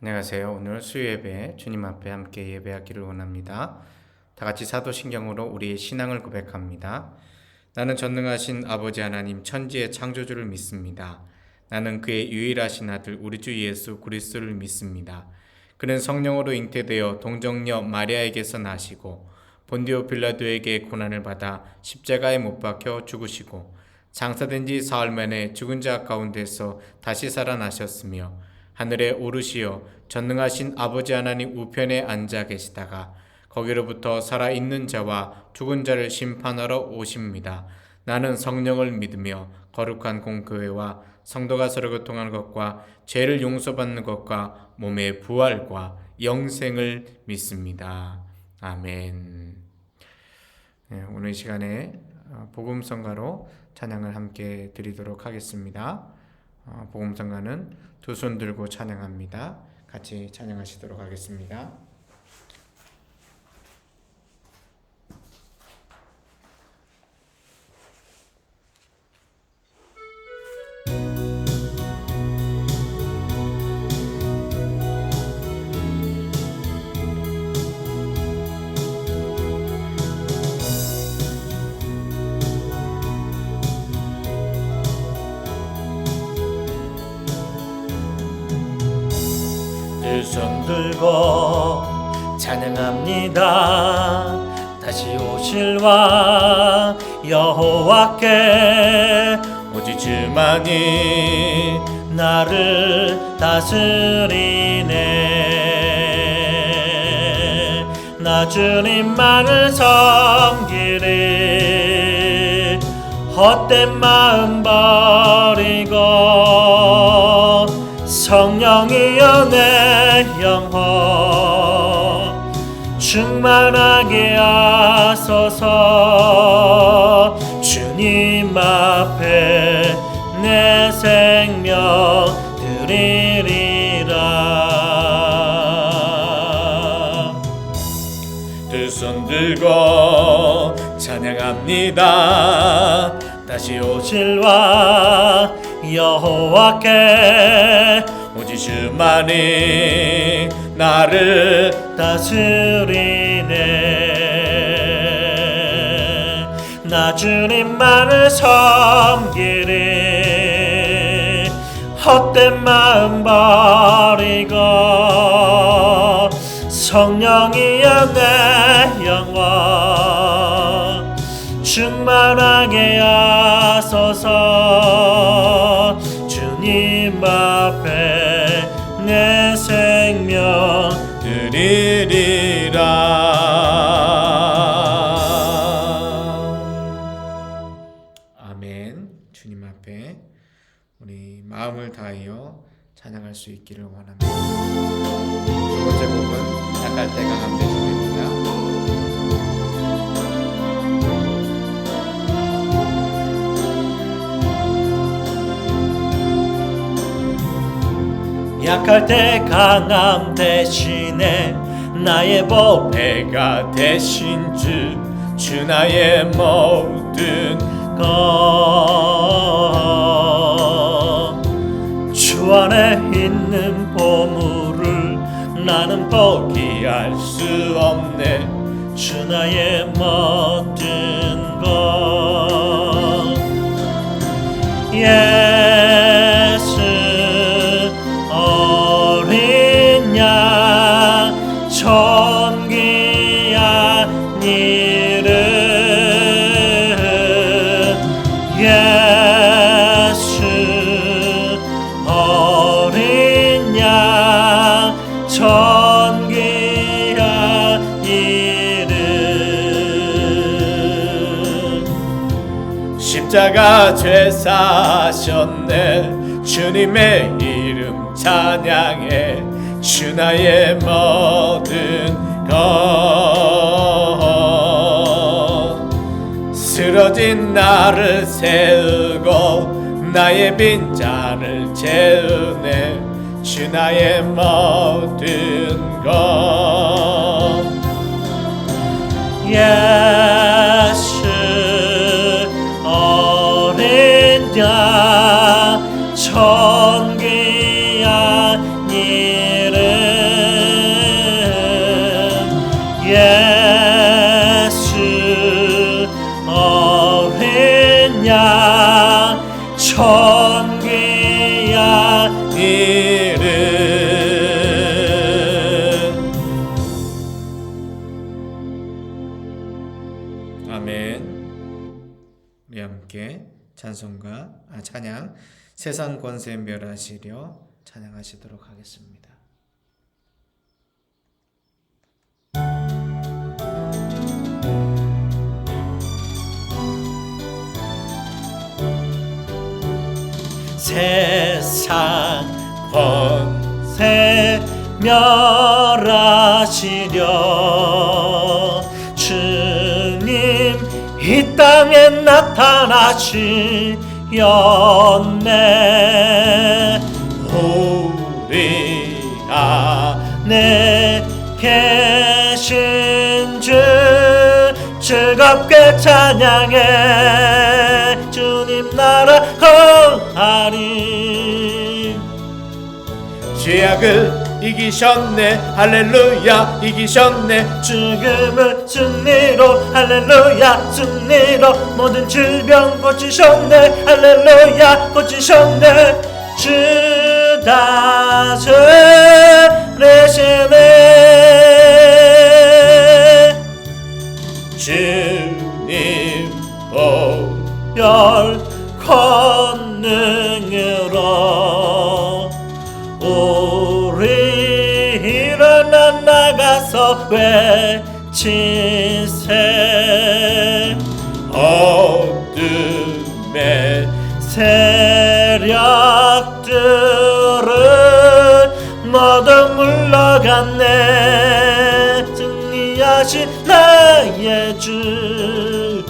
안녕하세요. 오늘 수요예배 주님 앞에 함께 예배하기를 원합니다. 다 같이 사도신경으로 우리의 신앙을 고백합니다. 나는 전능하신 아버지 하나님 천지의 창조주를 믿습니다. 나는 그의 유일하신 아들 우리 주 예수 그리스도를 믿습니다. 그는 성령으로 잉태되어 동정녀 마리아에게서 나시고 본디오 빌라도에게 고난을 받아 십자가에 못 박혀 죽으시고 장사된 지 사흘 만에 죽은 자 가운데서 다시 살아나셨으며 하늘에 오르시어 전능하신 아버지 하나님 우편에 앉아 계시다가 거기로부터 살아있는 자와 죽은 자를 심판하러 오십니다. 나는 성령을 믿으며 거룩한 공교회와 성도가 서로 교통하는 것과 죄를 용서받는 것과 몸의 부활과 영생을 믿습니다. 아멘. 오늘 이 시간에 복음성가로 찬양을 함께 드리도록 하겠습니다. 복음성가는 두 손 들고 찬양합니다. 같이 찬양하시도록 하겠습니다. 두 손 들고 찬양합니다. 다시 오실 왕 여호와께 오직 주만이 나를 다스리네. 나 주님만을 섬기리. 헛된 마음 버리고 성령이여 내 영혼 충만하게 하소서. 주님 앞에 내 생명 드리리라. 두 손 들고 찬양합니다. 다시 오실 왕 여호와께 오직 주만이 나를 다스리네. 나 주님만을 섬기리. 헛된 마음 버리고 성령이여 내 영혼 충만하게 하소서. 주님 앞에 내 생명 드리리라. 아멘. 주님 앞에 우리 마음을 다하여 찬양할 수 있기를 원합니다. 두 번째 곡은 약할 때 강한 대신입니다. 약할 때 강함 대신에 나의 보배가 되신 주 나의 모든 것. 주 안에 있는 보물을 나는 포기할 수 없네. 주 나의 모든 것. 예수 어린 양 존귀한 이름. 예수 어린 양 존귀한 이름. 십자가 죄 사셨네. 주님의 이름 찬양해. 주 나의 모든 것. 쓰러진 나를 세우고 나의 빈잔을 채우네. 주 나의 모든 것. 예수 어린 양 존귀한 이름. 찬양 세상 권세 멸하시려 찬양하시도록 하겠습니다. 세상 권세 멸하시려 주님 이 땅에 나타나시었네. 우리 안에 계신 주 즐겁게 찬양해. 주님 나라 거하리. 죄악을 이기셨네 할렐루야 이기셨네. 죽음을 승리로 할렐루야 승리로. 모든 질병 고치셨네 할렐루야 고치셨네. 주 다스리시네. 주님 보혈 권능으로 우리 일어나 나가서 외치세. 어둠의 세력들은 모두 물러갔네. 승리하신 나의 주.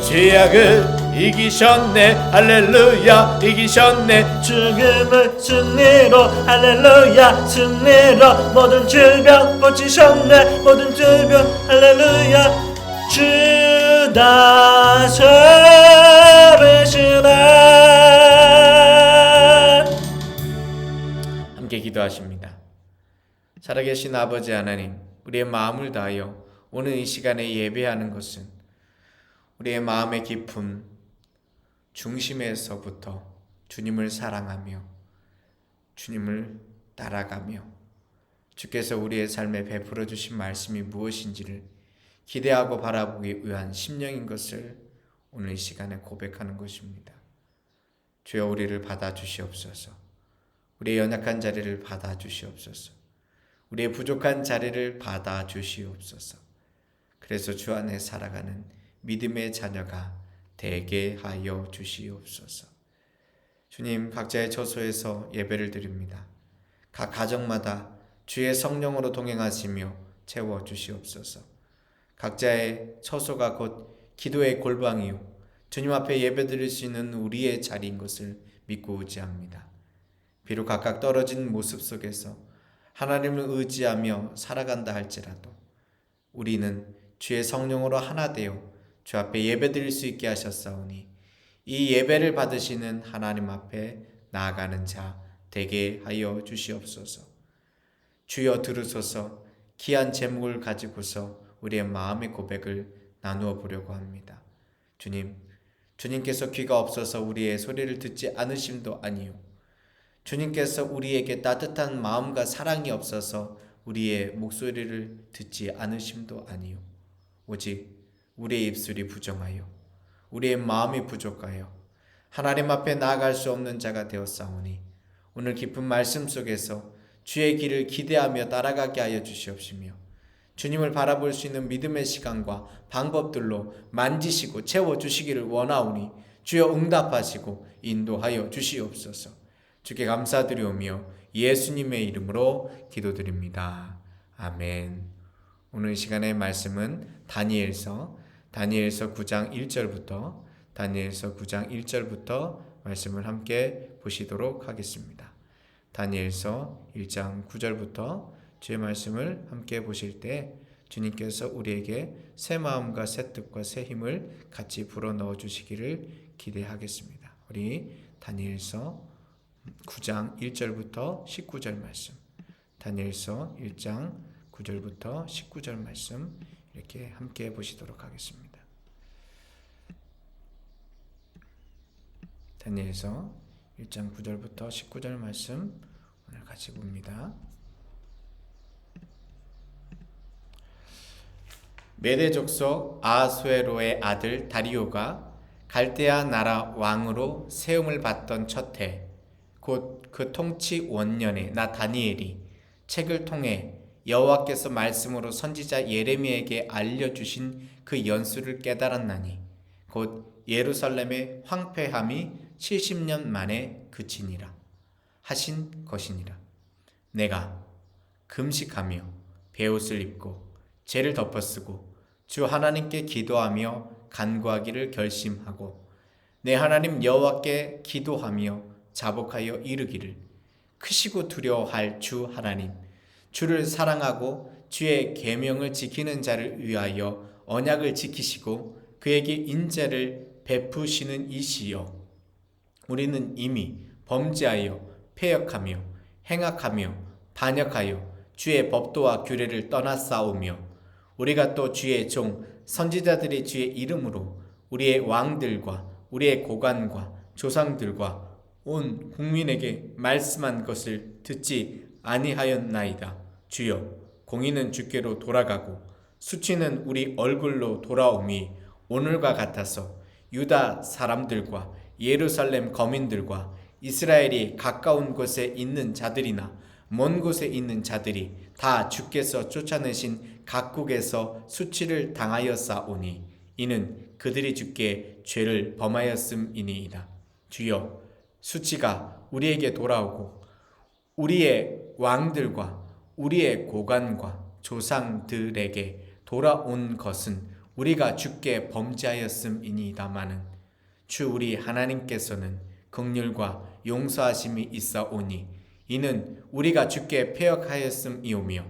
죄악을 이기셨네 할렐루야 이기셨네. 죽음을 승리로 할렐루야 승리로. 모든 질병 고치셨네 모든 질병 할렐루야. 주 다스리시네. 함께 기도하십니다. 살아계신 아버지 하나님, 우리의 마음을 다하여 오늘 이 시간에 예배하는 것은 우리의 마음의 깊은 중심에서부터 주님을 사랑하며 주님을 따라가며 주께서 우리의 삶에 베풀어 주신 말씀이 무엇인지를 기대하고 바라보기 위한 심령인 것을 오늘 이 시간에 고백하는 것입니다. 주여 우리를 받아주시옵소서. 우리의 연약한 자리를 받아주시옵소서. 우리의 부족한 자리를 받아주시옵소서. 그래서 주 안에 살아가는 믿음의 자녀가 되게 하여 주시옵소서. 주님, 각자의 처소에서 예배를 드립니다. 각 가정마다 주의 성령으로 동행하시며 채워주시옵소서. 각자의 처소가 곧 기도의 골방이요 주님 앞에 예배드릴 수 있는 우리의 자리인 것을 믿고 의지합니다. 비록 각각 떨어진 모습 속에서 하나님을 의지하며 살아간다 할지라도 우리는 주의 성령으로 하나 되어 주 앞에 예배드릴 수 있게 하셨사오니 이 예배를 받으시는 하나님 앞에 나아가는 자 되게 하여 주시옵소서. 주여 들으소서. 귀한 제목을 가지고서 우리의 마음의 고백을 나누어 보려고 합니다. 주님께서 귀가 없어서 우리의 소리를 듣지 않으심도 아니요 주님께서 우리에게 따뜻한 마음과 사랑이 없어서 우리의 목소리를 듣지 않으심도 아니요 오직 우리의 입술이 부정하여 우리의 마음이 부족하여 하나님 앞에 나아갈 수 없는 자가 되었사오니 오늘 깊은 말씀 속에서 주의 길을 기대하며 따라가게 하여 주시옵시며 주님을 바라볼 수 있는 믿음의 시간과 방법들로 만지시고 채워주시기를 원하오니 주여 응답하시고 인도하여 주시옵소서. 주께 감사드리오며 예수님의 이름으로 기도드립니다. 아멘. 오늘 시간의 말씀은 다니엘서 9장 1절부터 말씀을 함께 보시도록 하겠습니다. 다니엘서 1장 9절부터 주의 말씀을 함께 보실 때 주님께서 우리에게 새 마음과 새 뜻과 새 힘을 같이 불어넣어 주시기를 기대하겠습니다. 우리 다니엘서 9장 1절부터 19절 말씀, 다니엘서 1장 9절부터 19절 말씀 이렇게 함께 보시도록 하겠습니다. 다니엘서 1장 9절부터 19절 말씀 오늘 같이 봅니다. 메대 족속 아수에로의 아들 다리오가 갈대아 나라 왕으로 세움을 받던 첫 해, 곧 그 통치 원년에 나 다니엘이 책을 통해 여호와께서 말씀으로 선지자 예레미야에게 알려주신 그 연수를 깨달았나니 곧 예루살렘의 황폐함이 70년 만에 그치니라 하신 것이니라. 내가 금식하며 베옷을 입고 죄를 덮어쓰고 주 하나님께 기도하며 간구하기를 결심하고 내 하나님 여호와께 기도하며 자복하여 이르기를 크시고 두려워할 주 하나님 주를 사랑하고 주의 계명을 지키는 자를 위하여 언약을 지키시고 그에게 인자를 베푸시는 이시여 우리는 이미 범죄하여 패역하며 행악하며 반역하여 주의 법도와 규례를 떠나싸우며 우리가 또 주의 종 선지자들이 주의 이름으로 우리의 왕들과 우리의 고관과 조상들과 온 국민에게 말씀한 것을 듣지 아니하였나이다. 주여 공의는 주께로 돌아가고 수치는 우리 얼굴로 돌아옴이 오늘과 같아서 유다 사람들과 예루살렘 거민들과 이스라엘이 가까운 곳에 있는 자들이나 먼 곳에 있는 자들이 다 주께서 쫓아내신 각국에서 수치를 당하였사오니 이는 그들이 주께 죄를 범하였음이니이다. 주여 수치가 우리에게 돌아오고 우리의 왕들과 우리의 고관과 조상들에게 돌아온 것은 우리가 주께 범죄하였음이니이다마는 주 우리 하나님께서는 긍휼과 용서하심이 있사오니 이는 우리가 주께 패역하였음이오며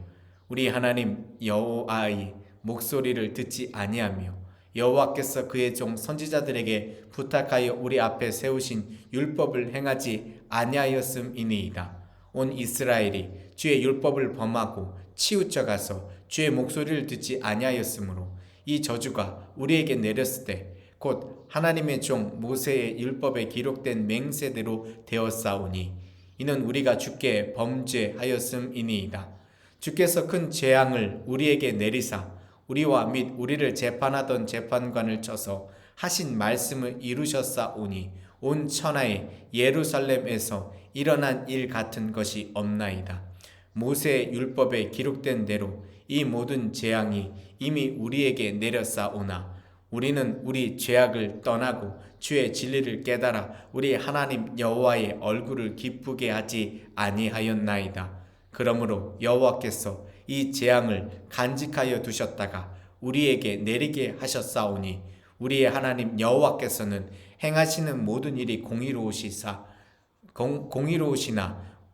우리 하나님 여호와의 목소리를 듣지 아니하며 여호와께서 그의 종 선지자들에게 부탁하여 우리 앞에 세우신 율법을 행하지 아니하였음이니이다. 온 이스라엘이 주의 율법을 범하고 치우쳐가서 주의 목소리를 듣지 아니하였으므로 이 저주가 우리에게 내렸을 때 곧 하나님의 종 모세의 율법에 기록된 맹세대로 되었사오니 이는 우리가 주께 범죄하였음이니이다. 주께서 큰 재앙을 우리에게 내리사 우리와 및 우리를 재판하던 재판관을 쳐서 하신 말씀을 이루셨사오니 온 천하에 예루살렘에서 일어난 일 같은 것이 없나이다. 모세의 율법에 기록된 대로 이 모든 재앙이 이미 우리에게 내렸사오나 우리는 우리 죄악을 떠나고 주의 진리를 깨달아 우리 하나님 여호와의 얼굴을 기쁘게 하지 아니하였나이다. 그러므로 여호와께서 이 재앙을 간직하여 두셨다가 우리에게 내리게 하셨사오니 우리의 하나님 여호와께서는 행하시는 모든 일이 공의로우시나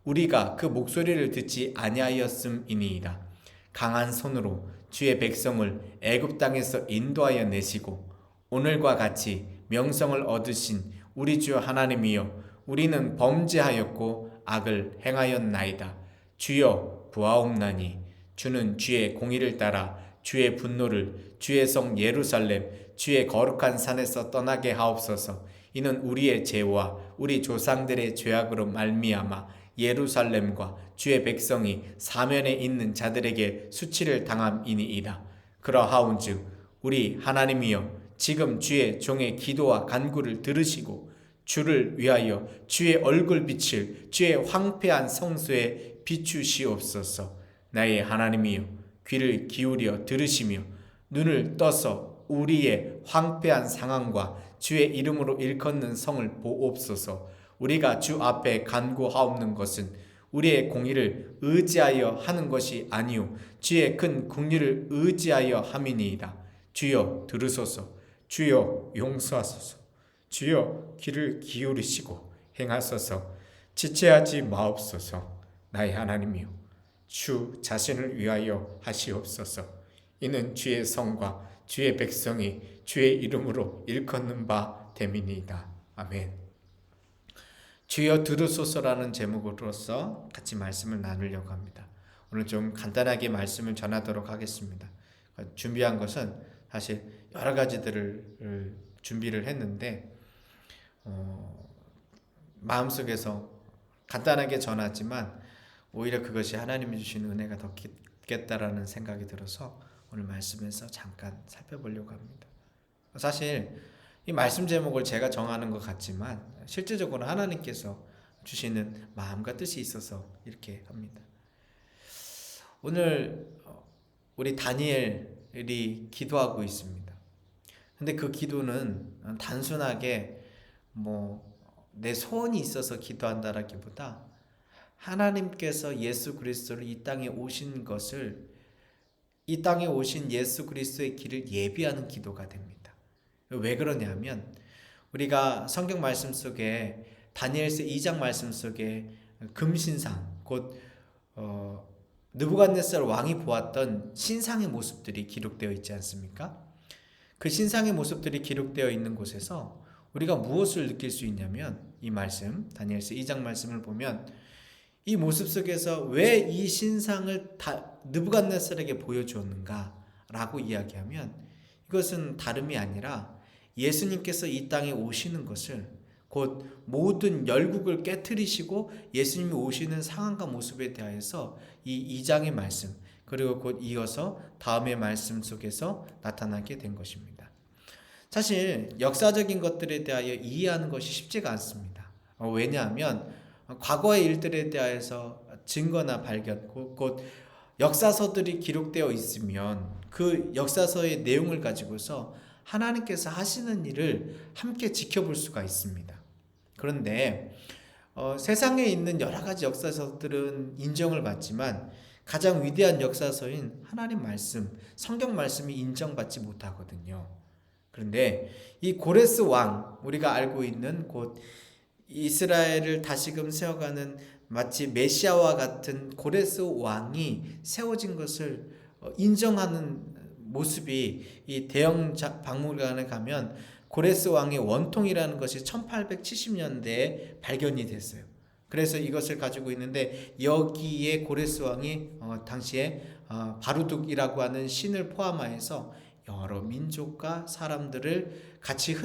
우리가 그 목소리를 듣지 아니하였음이니이다. 강한 손으로 주의 백성을 애굽 땅에서 인도하여 내시고 오늘과 같이 명성을 얻으신 우리 주 하나님이여 우리는 범죄하였고 악을 행하였나이다. 주여 보아옵나니 주는 주의 공의를 따라 주의 분노를 주의 성 예루살렘 주의 거룩한 산에서 떠나게 하옵소서. 이는 우리의 죄와 우리 조상들의 죄악으로 말미암아 예루살렘과 주의 백성이 사면에 있는 자들에게 수치를 당함이니이다. 그러하온즉 우리 하나님이여 지금 주의 종의 기도와 간구를 들으시고 주를 위하여 주의 얼굴빛을 주의 황폐한 성소에 비추시옵소서. 나의 하나님이여 귀를 기울여 들으시며 눈을 떠서 우리의 황폐한 상황과 주의 이름으로 일컫는 성을 보옵소서. 우리가 주 앞에 간구하옵는 것은 우리의 공의를 의지하여 하는 것이 아니요 주의 큰 긍휼을 의지하여 함이니이다. 주여 들으소서. 주여 용서하소서. 주여 귀를 기울이시고 행하소서. 지체하지 마옵소서. 나의 하나님이여 주 자신을 위하여 하시옵소서. 이는 주의 성과 주의 백성이 주의 이름으로 일컫는 바 됨이니이다. 아멘. 주여 들으소서라는 제목으로서 같이 말씀을 나누려고 합니다. 오늘 좀 간단하게 말씀을 전하도록 하겠습니다. 준비한 것은 사실 여러 가지들을 준비를 했는데 마음속에서 간단하게 전하지만 오히려 그것이 하나님이 주신 은혜가 더 깊겠다라는 생각이 들어서 오늘 말씀에서 잠깐 살펴보려고 합니다. 사실 이 말씀 제목을 제가 정하는 것 같지만 실제적으로 하나님께서 주시는 마음과 뜻이 있어서 이렇게 합니다. 오늘 우리 다니엘이 기도하고 있습니다. 근데 그 기도는 단순하게 내 소원이 있어서 기도한다라기보다 하나님께서 예수 그리스도를 이 땅에 오신 것을, 이 땅에 오신 예수 그리스도의 길을 예비하는 기도가 됩니다. 왜 그러냐면 우리가 성경 말씀 속에 다니엘서 2장 말씀 속에 금신상, 곧 느부갓네살 왕이 보았던 신상의 모습들이 기록되어 있지 않습니까? 그 신상의 모습들이 기록되어 있는 곳에서 우리가 무엇을 느낄 수 있냐면, 이 말씀 다니엘서 2장 말씀을 보면 이 모습 속에서 왜 이 신상을 느부갓네살에게 보여주었는가 라고 이야기하면, 이것은 다름이 아니라 예수님께서 이 땅에 오시는 것을, 곧 모든 열국을 깨트리시고 예수님이 오시는 상황과 모습에 대하여서 이 2장의 말씀, 그리고 곧 이어서 다음의 말씀 속에서 나타나게 된 것입니다. 사실 역사적인 것들에 대하여 이해하는 것이 쉽지가 않습니다. 왜냐하면 과거의 일들에 대하여서 증거나 발견, 곧 역사서들이 기록되어 있으면 그 역사서의 내용을 가지고서 하나님께서 하시는 일을 함께 지켜볼 수가 있습니다. 그런데 세상에 있는 여러 가지 역사서들은 인정을 받지만 가장 위대한 역사서인 하나님 말씀, 성경 말씀이 인정받지 못하거든요. 그런데 이 고레스 왕, 우리가 알고 있는 곧 이스라엘을 다시금 세워가는 마치 메시아와 같은 고레스 왕이 세워진 것을 인정하는 모습이 이 대형 박물관에 가면 고레스 왕의 원통이라는 것이 1870년대에 발견이 됐어요. 그래서 이것을 가지고 있는데, 여기에 고레스 왕이 당시에 바루둑이라고 하는 신을 포함하여서 여러 민족과 사람들을 같이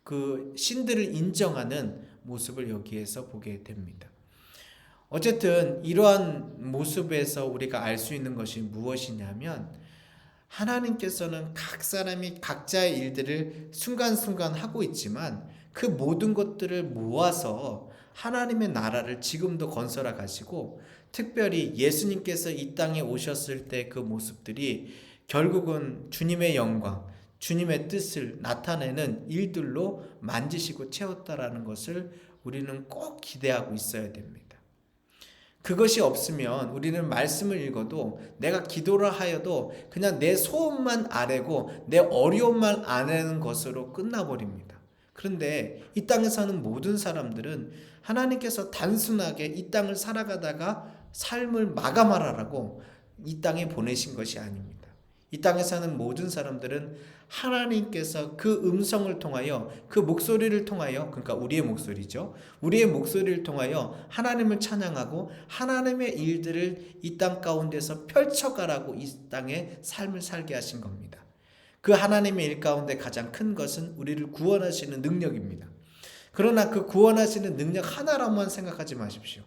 그 신들을 인정하는 모습을 여기에서 보게 됩니다. 어쨌든 이러한 모습에서 우리가 알 수 있는 것이 무엇이냐면, 하나님께서는 각 사람이 각자의 일들을 순간순간 하고 있지만 그 모든 것들을 모아서 하나님의 나라를 지금도 건설해 가시고, 특별히 예수님께서 이 땅에 오셨을 때 그 모습들이 결국은 주님의 영광, 주님의 뜻을 나타내는 일들로 만지시고 채웠다라는 것을 우리는 꼭 기대하고 있어야 됩니다. 그것이 없으면 우리는 말씀을 읽어도, 내가 기도를 하여도 그냥 내 소원만 아뢰고 내 어려움만 아뢰는 것으로 끝나버립니다. 그런데 이 땅에 사는 모든 사람들은 하나님께서 단순하게 이 땅을 살아가다가 삶을 마감하라고 이 땅에 보내신 것이 아닙니다. 이 땅에 사는 모든 사람들은 하나님께서 그 음성을 통하여, 그 목소리를 통하여, 그러니까 우리의 목소리죠, 우리의 목소리를 통하여 하나님을 찬양하고 하나님의 일들을 이 땅 가운데서 펼쳐가라고 이 땅에 삶을 살게 하신 겁니다. 그 하나님의 일 가운데 가장 큰 것은 우리를 구원하시는 능력입니다. 그러나 그 구원하시는 능력 하나로만 생각하지 마십시오.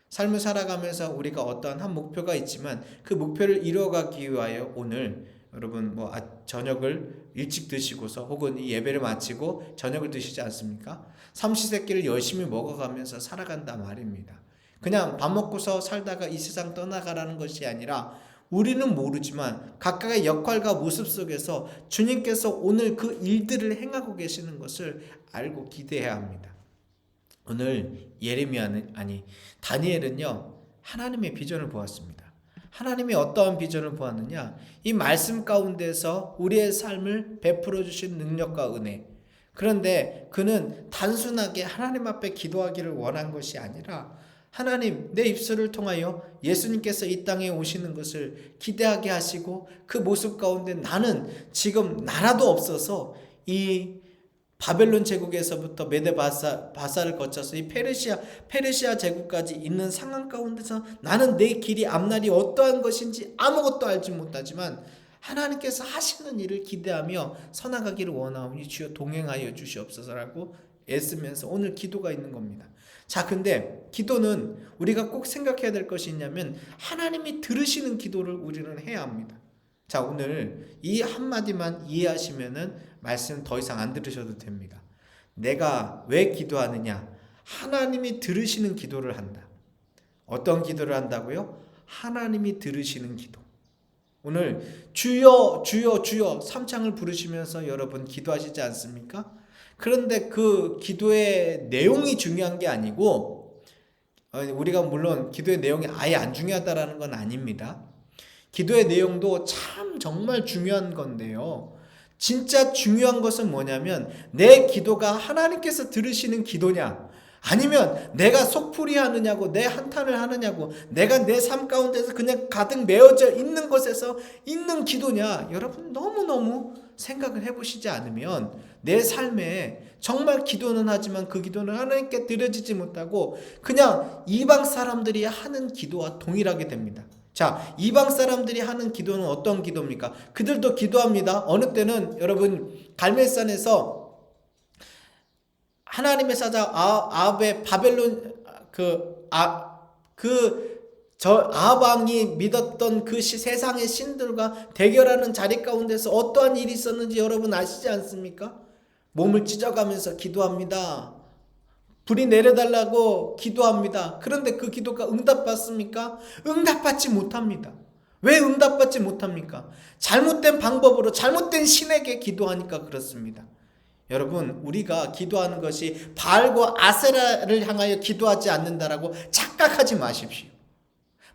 삶을 살아가면서 우리가 어떠한 한 목표가 있지만 그 목표를 이루어가기 위하여 오늘 여러분 저녁을 일찍 드시고서, 혹은 이 예배를 마치고 저녁을 드시지 않습니까? 삼시세끼를 열심히 먹어가면서 살아간다 말입니다. 그냥 밥 먹고서 살다가 이 세상 떠나가라는 것이 아니라, 우리는 모르지만 각각의 역할과 모습 속에서 주님께서 오늘 그 일들을 행하고 계시는 것을 알고 기대해야 합니다. 오늘 다니엘은요, 하나님의 비전을 보았습니다. 하나님이 어떠한 비전을 보았느냐? 이 말씀 가운데서 우리의 삶을 베풀어 주신 능력과 은혜. 그런데 그는 단순하게 하나님 앞에 기도하기를 원한 것이 아니라, 하나님, 내 입술을 통하여 예수님께서 이 땅에 오시는 것을 기대하게 하시고, 그 모습 가운데 나는 지금 나라도 없어서 이 바벨론 제국에서부터 메데 바사를 거쳐서 이 페르시아 제국까지 있는 상황 가운데서 나는 내 길이 앞날이 어떠한 것인지 아무것도 알지 못하지만 하나님께서 하시는 일을 기대하며 선하가기를 원하오니 주여 동행하여 주시옵소서라고 애쓰면서 오늘 기도가 있는 겁니다. 자, 근데 기도는 우리가 꼭 생각해야 될 것이 있냐면, 하나님이 들으시는 기도를 우리는 해야 합니다. 자, 오늘 이 한마디만 이해하시면은 말씀 더 이상 안 들으셔도 됩니다. 내가 왜 기도하느냐? 하나님이 들으시는 기도를 한다. 어떤 기도를 한다고요? 하나님이 들으시는 기도. 오늘 주여 주여 주여 삼창을 부르시면서 여러분 기도하시지 않습니까? 그런데 그 기도의 내용이 중요한 게 아니고, 우리가 물론 기도의 내용이 아예 안 중요하다라는 건 아닙니다. 기도의 내용도 참 정말 중요한 건데요, 진짜 중요한 것은 뭐냐면 내 기도가 하나님께서 들으시는 기도냐, 아니면 내가 속풀이 하느냐고, 내 한탄을 하느냐고, 내가 내 삶 가운데서 그냥 가득 메어져 있는 것에서 있는 기도냐, 여러분 너무너무 생각을 해보시지 않으면 내 삶에 정말 기도는 하지만 그 기도는 하나님께 드려지지 못하고 그냥 이방 사람들이 하는 기도와 동일하게 됩니다. 자, 이방 사람들이 하는 기도는 어떤 기도입니까? 그들도 기도합니다. 어느 때는 여러분 갈멜산에서 하나님의 사자 아합의 바벨론 아합 왕이 믿었던 그 세상의 신들과 대결하는 자리 가운데서 어떠한 일이 있었는지 여러분 아시지 않습니까? 몸을 찢어가면서 기도합니다. 불이 내려달라고 기도합니다. 그런데 그 기도가 응답받습니까? 응답받지 못합니다. 왜 응답받지 못합니까? 잘못된 방법으로 잘못된 신에게 기도하니까 그렇습니다. 여러분, 우리가 기도하는 것이 바알과 아세라를 향하여 기도하지 않는다라고 착각하지 마십시오.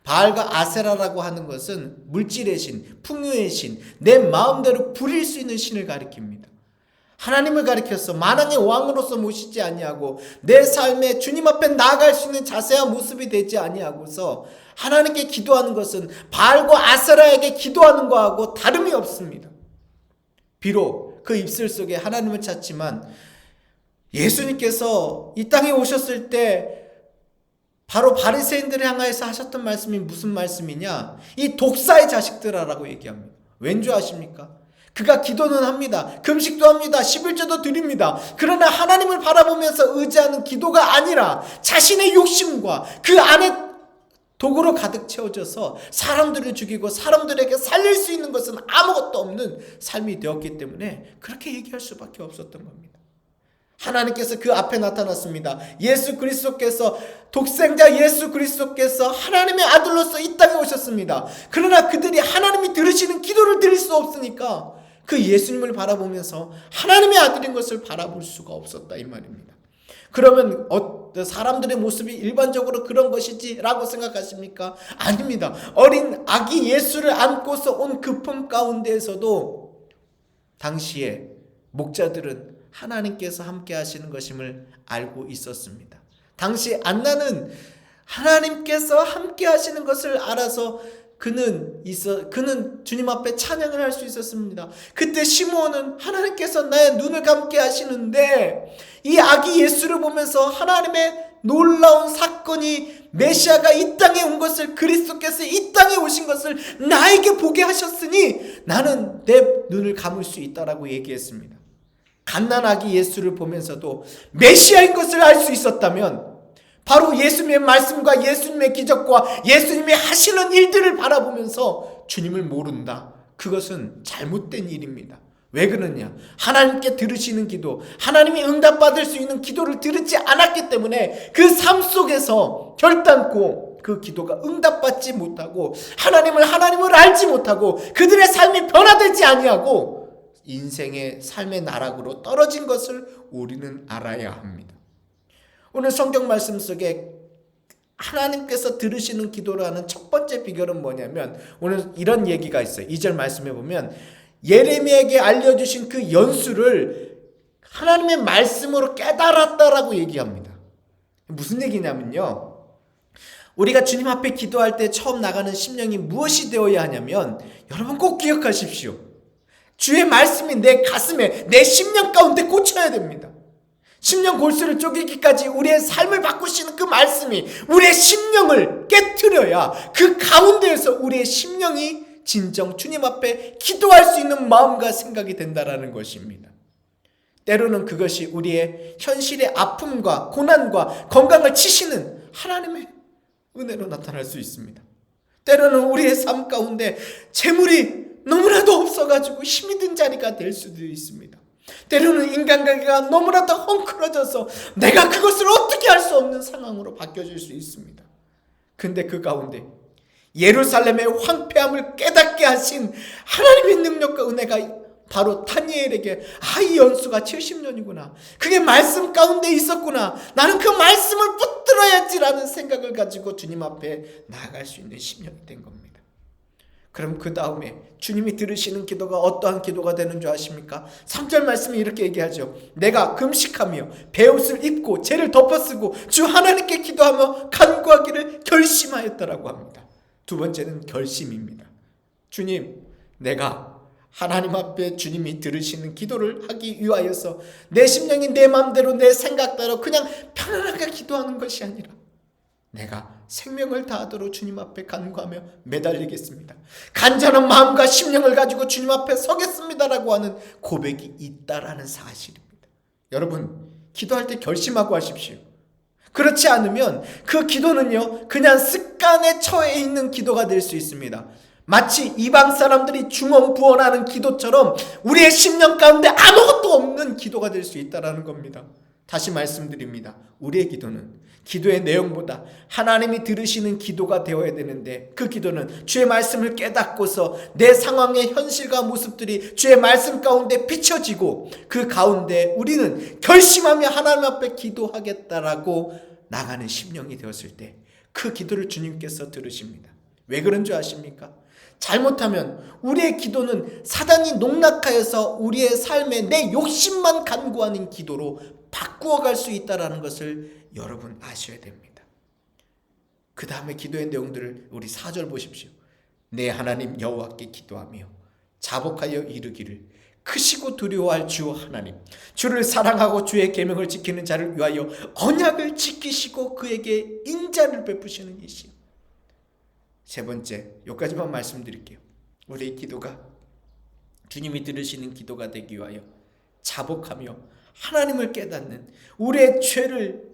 바알과 아세라라고 하는 것은 물질의 신, 풍요의 신, 내 마음대로 부릴 수 있는 신을 가리킵니다. 하나님을 가리켜서 만왕의 왕으로서 모시지 아니하고 내 삶에 주님 앞에 나아갈 수 있는 자세한 모습이 되지 아니하고서 하나님께 기도하는 것은 바알과 아세라에게 기도하는 것하고 다름이 없습니다. 비록 그 입술 속에 하나님을 찾지만 예수님께서 이 땅에 오셨을 때 바로 바리새인들을 향하여서 하셨던 말씀이 무슨 말씀이냐? 이 독사의 자식들아라고 얘기합니다. 왠지 아십니까? 그가 기도는 합니다. 금식도 합니다. 11조도 드립니다. 그러나 하나님을 바라보면서 의지하는 기도가 아니라 자신의 욕심과 그 안에 독으로 가득 채워져서 사람들을 죽이고 사람들에게 살릴 수 있는 것은 아무것도 없는 삶이 되었기 때문에 그렇게 얘기할 수밖에 없었던 겁니다. 하나님께서 그 앞에 나타났습니다. 예수 그리스도께서, 독생자 예수 그리스도께서 하나님의 아들로서 이 땅에 오셨습니다. 그러나 그들이 하나님이 들으시는 기도를 드릴 수 없으니까 그 예수님을 바라보면서 하나님의 아들인 것을 바라볼 수가 없었다, 이 말입니다. 그러면 사람들의 모습이 일반적으로 그런 것이지 라고 생각하십니까? 아닙니다. 어린 아기 예수를 안고서 온 그 품 가운데에서도 당시에 목자들은 하나님께서 함께 하시는 것임을 알고 있었습니다. 당시 안나는 하나님께서 함께 하시는 것을 알아서 그는 주님 앞에 찬양을 할 수 있었습니다. 그때 시므온은 하나님께서 나의 눈을 감게 하시는데 이 아기 예수를 보면서 하나님의 놀라운 사건이, 메시아가 이 땅에 온 것을, 그리스도께서 이 땅에 오신 것을 나에게 보게 하셨으니 나는 내 눈을 감을 수 있다라고 얘기했습니다. 갓난아기 예수를 보면서도 메시아인 것을 알 수 있었다면 바로 예수님의 말씀과 예수님의 기적과 예수님이 하시는 일들을 바라보면서 주님을 모른다. 그것은 잘못된 일입니다. 왜 그러냐? 하나님께 들으시는 기도, 하나님이 응답받을 수 있는 기도를 들지 않았기 때문에 그 삶 속에서 결단코 그 기도가 응답받지 못하고 하나님을 알지 못하고 그들의 삶이 변화되지 아니하고 인생의 삶의 나락으로 떨어진 것을 우리는 알아야 합니다. 오늘 성경 말씀 속에 하나님께서 들으시는 기도를 하는 첫 번째 비결은 뭐냐면 오늘 이런 얘기가 있어요. 2절 말씀에 보면 예레미야에게 알려주신 그 연수를 하나님의 말씀으로 깨달았다라고 얘기합니다. 무슨 얘기냐면요, 우리가 주님 앞에 기도할 때 처음 나가는 심령이 무엇이 되어야 하냐면, 여러분 꼭 기억하십시오. 주의 말씀이 내 가슴에, 내 심령 가운데 꽂혀야 됩니다. 심령 골수를 쪼개기까지 우리의 삶을 바꾸시는 그 말씀이 우리의 심령을 깨트려야 그 가운데에서 우리의 심령이 진정 주님 앞에 기도할 수 있는 마음과 생각이 된다라는 것입니다. 때로는 그것이 우리의 현실의 아픔과 고난과 건강을 치시는 하나님의 은혜로 나타날 수 있습니다. 때로는 우리의 삶 가운데 재물이 너무나도 없어가지고 힘이 든 자리가 될 수도 있습니다. 때로는 인간관계가 너무나도 헝클어져서 내가 그것을 어떻게 할 수 없는 상황으로 바뀌어질 수 있습니다. 근데 그 가운데 예루살렘의 황폐함을 깨닫게 하신 하나님의 능력과 은혜가 바로 다니엘에게 이 연수가 70년이구나. 그게 말씀 가운데 있었구나. 나는 그 말씀을 붙들어야지라는 생각을 가지고 주님 앞에 나아갈 수 있는 심령이 된 겁니다. 그럼 그 다음에 주님이 들으시는 기도가 어떠한 기도가 되는 줄 아십니까? 3절 말씀이 이렇게 얘기하죠. 내가 금식하며 베옷을 입고 죄를 덮어쓰고 주 하나님께 기도하며 간구하기를 결심하였다라고 합니다. 두 번째는 결심입니다. 주님, 내가 하나님 앞에 주님이 들으시는 기도를 하기 위하여서 내 심령이 내 마음대로 내 생각대로 그냥 편안하게 기도하는 것이 아니라 내가 생명을 다하도록 주님 앞에 간구하며 매달리겠습니다. 간절한 마음과 심령을 가지고 주님 앞에 서겠습니다라고 하는 고백이 있다라는 사실입니다. 여러분, 기도할 때 결심하고 하십시오. 그렇지 않으면 그 기도는요, 그냥 습관에 처해 있는 기도가 될 수 있습니다. 마치 이방 사람들이 중언부언하는 기도처럼 우리의 심령 가운데 아무것도 없는 기도가 될 수 있다는 겁니다. 다시 말씀드립니다. 우리의 기도는 기도의 내용보다 하나님이 들으시는 기도가 되어야 되는데, 그 기도는 주의 말씀을 깨닫고서 내 상황의 현실과 모습들이 주의 말씀 가운데 비춰지고 그 가운데 우리는 결심하며 하나님 앞에 기도하겠다라고 나가는 심령이 되었을 때 그 기도를 주님께서 들으십니다. 왜 그런 줄 아십니까? 잘못하면 우리의 기도는 사단이 농락하여서 우리의 삶에 내 욕심만 간구하는 기도로 바꾸어갈 수 있다는 것을 여러분 아셔야 됩니다. 그 다음에 기도의 내용들을 우리 4절 보십시오. 내 하나님 여호와께 기도하며 자복하여 이르기를 크시고 두려워할 주 하나님, 주를 사랑하고 주의 계명을 지키는 자를 위하여 언약을 지키시고 그에게 인자를 베푸시는 이시여. 세 번째, 여기까지만 말씀드릴게요. 우리의 기도가 주님이 들으시는 기도가 되기 위하여 자복하며 하나님을 깨닫는, 우리의 죄를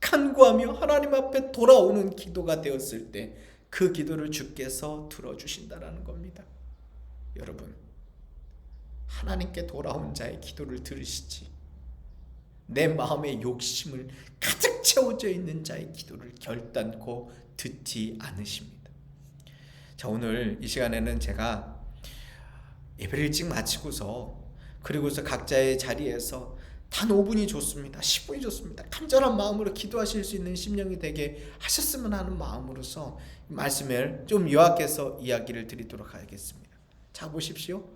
간구하며 하나님 앞에 돌아오는 기도가 되었을 때 그 기도를 주께서 들어주신다라는 겁니다. 여러분, 하나님께 돌아온 자의 기도를 들으시지 내 마음의 욕심을 가득 채워져 있는 자의 기도를 결단코 듣지 않으십니다. 자, 오늘 이 시간에는 제가 예배를 일찍 마치고서 그리고서 각자의 자리에서 단 5분이 좋습니다. 10분이 좋습니다. 간절한 마음으로 기도하실 수 있는 심령이 되게 하셨으면 하는 마음으로서 말씀을 좀 요약해서 이야기를 드리도록 하겠습니다. 자, 보십시오.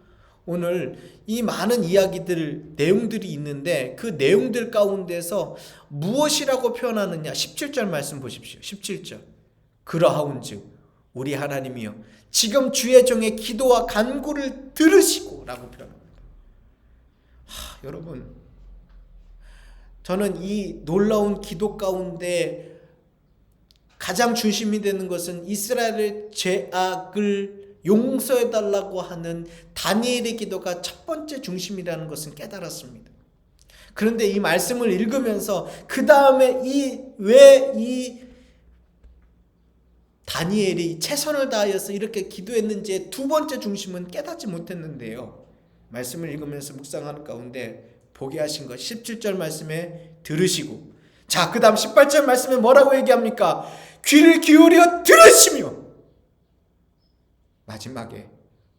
오늘 이 많은 이야기들, 내용들이 있는데 그 내용들 가운데서 무엇이라고 표현하느냐, 17절 말씀 보십시오. 17절. 그러하온즉 우리 하나님이여 지금 주의 종의 기도와 간구를 들으시고 라고 표현합니다. 여러분, 저는 이 놀라운 기도 가운데 가장 중심이 되는 것은 이스라엘의 죄악을 용서해달라고 하는 다니엘의 기도가 첫 번째 중심이라는 것은 깨달았습니다. 그런데 이 말씀을 읽으면서 그 다음에 왜 이 다니엘이 최선을 다하여서 이렇게 기도했는지의 두 번째 중심은 깨닫지 못했는데요. 말씀을 읽으면서 묵상하는 가운데 보게 하신 것 17절 말씀에 들으시고, 자, 그 다음 18절 말씀에 뭐라고 얘기합니까? 귀를 기울여 들으시며, 마지막에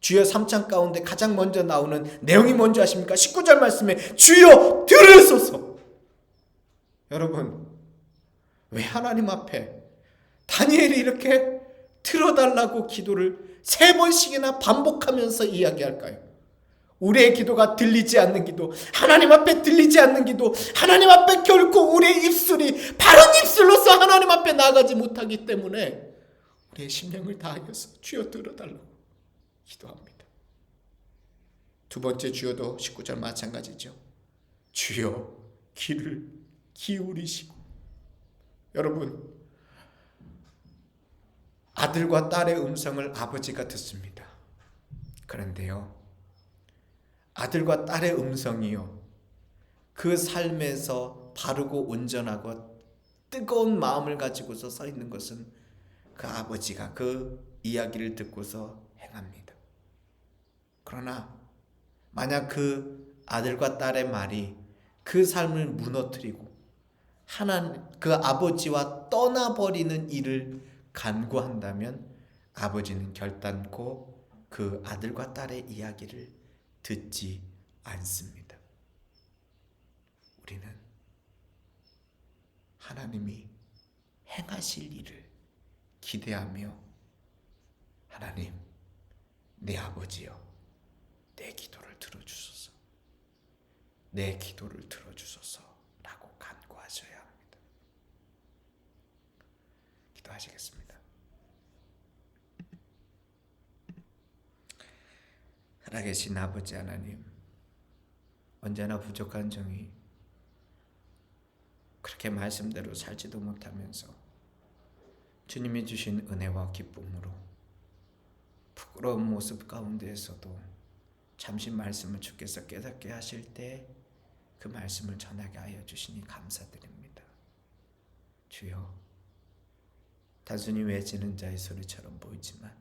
주여 3창 가운데 가장 먼저 나오는 내용이 뭔지 아십니까? 19절 말씀에 주여 들으소서. 여러분, 왜 하나님 앞에 다니엘이 이렇게 들어달라고 기도를 3번씩이나 반복하면서 이야기할까요? 우리의 기도가 들리지 않는 기도, 하나님 앞에 들리지 않는 기도, 하나님 앞에 결코 우리의 입술이 바른 입술로서 하나님 앞에 나가지 못하기 때문에 우리의 심령을 다하여서 주여 들어달라고 기도합니다. 두 번째 주여도 19절 마찬가지죠. 주여 귀를 기울이시고. 여러분, 아들과 딸의 음성을 아버지가 듣습니다. 그런데요, 아들과 딸의 음성이요, 그 삶에서 바르고 온전하고 뜨거운 마음을 가지고서 서 있는 것은 그 아버지가 그 이야기를 듣고서 행합니다. 그러나 만약 그 아들과 딸의 말이 그 삶을 무너뜨리고 그 아버지와 떠나버리는 일을 간구한다면 아버지는 결단코 그 아들과 딸의 이야기를 듣지 않습니다. 우리는 하나님이 행하실 일을 기대하며 하나님, 내 아버지여, 내 기도를 들어주소서, 내 기도를 들어주소서 라고 간구하셔야 합니다. 기도하시겠습니다. 살아계신 아버지 하나님, 언제나 부족한 종이 그렇게 말씀대로 살지도 못하면서 주님이 주신 은혜와 기쁨으로 부끄러운 모습 가운데에서도 잠시 말씀을 주께서 깨닫게 하실 때 그 말씀을 전하게 하여 주시니 감사드립니다. 주여, 단순히 외치는 자의 소리처럼 보이지만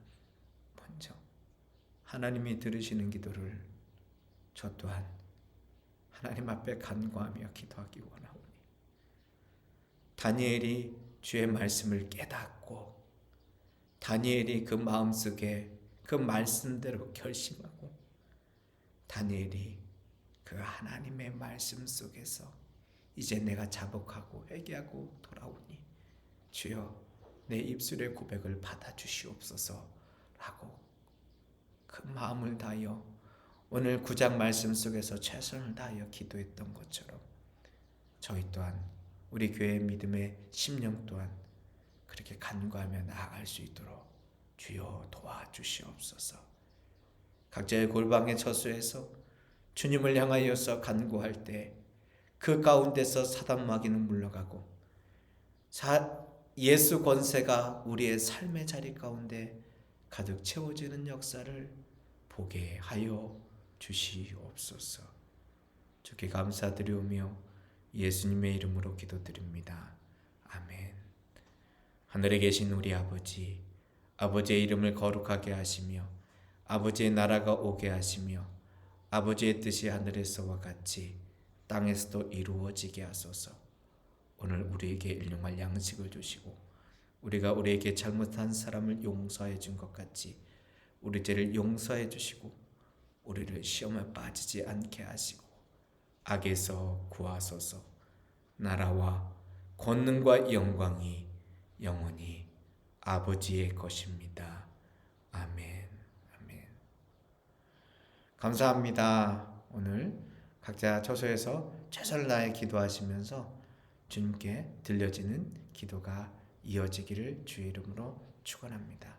먼저 하나님이 들으시는 기도를 저 또한 하나님 앞에 간구하며 기도하기 원하오니 다니엘이 주의 말씀을 깨닫고 다니엘이 그 마음속에 그 말씀대로 결심하고 다니엘이 그 하나님의 말씀 속에서 이제 내가 자복하고 회개하고 돌아오니 주여 내 입술의 고백을 받아주시옵소서 라고 그 마음을 다하여 오늘 9장 말씀 속에서 최선을 다하여 기도했던 것처럼 저희 또한 우리 교회의 믿음의 심령 또한 그렇게 간구하며 나아갈 수 있도록 주여 도와주시옵소서. 각자의 골방의 처소에서 주님을 향하여서 간구할 때 그 가운데서 사단 마귀는 물러가고 예수 권세가 우리의 삶의 자리 가운데 가득 채워지는 역사를 보게 하여 주시옵소서. 주께 감사드리오며 예수님의 이름으로 기도드립니다. 아멘. 하늘에 계신 우리 아버지, 아버지의 이름을 거룩하게 하시며 아버지의 나라가 오게 하시며 아버지의 뜻이 하늘에서와 같이 땅에서도 이루어지게 하소서. 오늘 우리에게 일용할 양식을 주시고 우리가 우리에게 잘못한 사람을 용서해 준 것 같이 우리 죄를 용서해 주시고 우리를 시험에 빠지지 않게 하시고 악에서 구하소서. 나라와 권능과 영광이 영원히 아버지의 것입니다. 아멘. 아멘. 감사합니다. 오늘 각자 처소에서 최선을 다해 기도하시면서 주님께 들려지는 기도가 이어지기를 주의 이름으로 축원합니다.